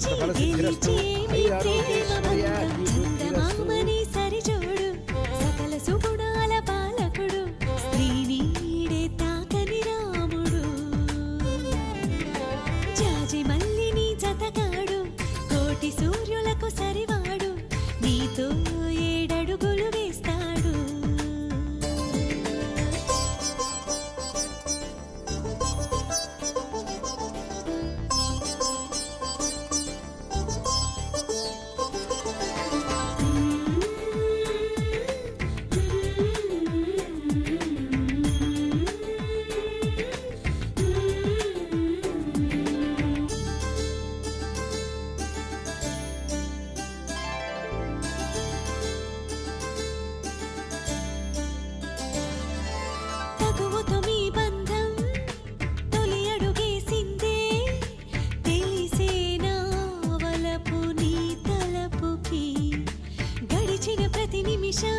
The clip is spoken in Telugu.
సకల సిద్ధిరస్తు ఐరారోగ్యైశ్వర్య దీర్ఘాయురస్తు. సరిజోడు సకల సుగుణాల పాలకుడు స్త్రీ నీడే తాకని రాముడు జాజి మల్లిని జతగాడు కోటి సూర్యులకు సరివాడు నీతో ఏడడుగులు వేస్తాడు. తగువుతో మీ బంధం తొలి అడుగేసిందే తెలిసేనా వలపు నీ తలపుకి గడిచిన ప్రతి నిమిషం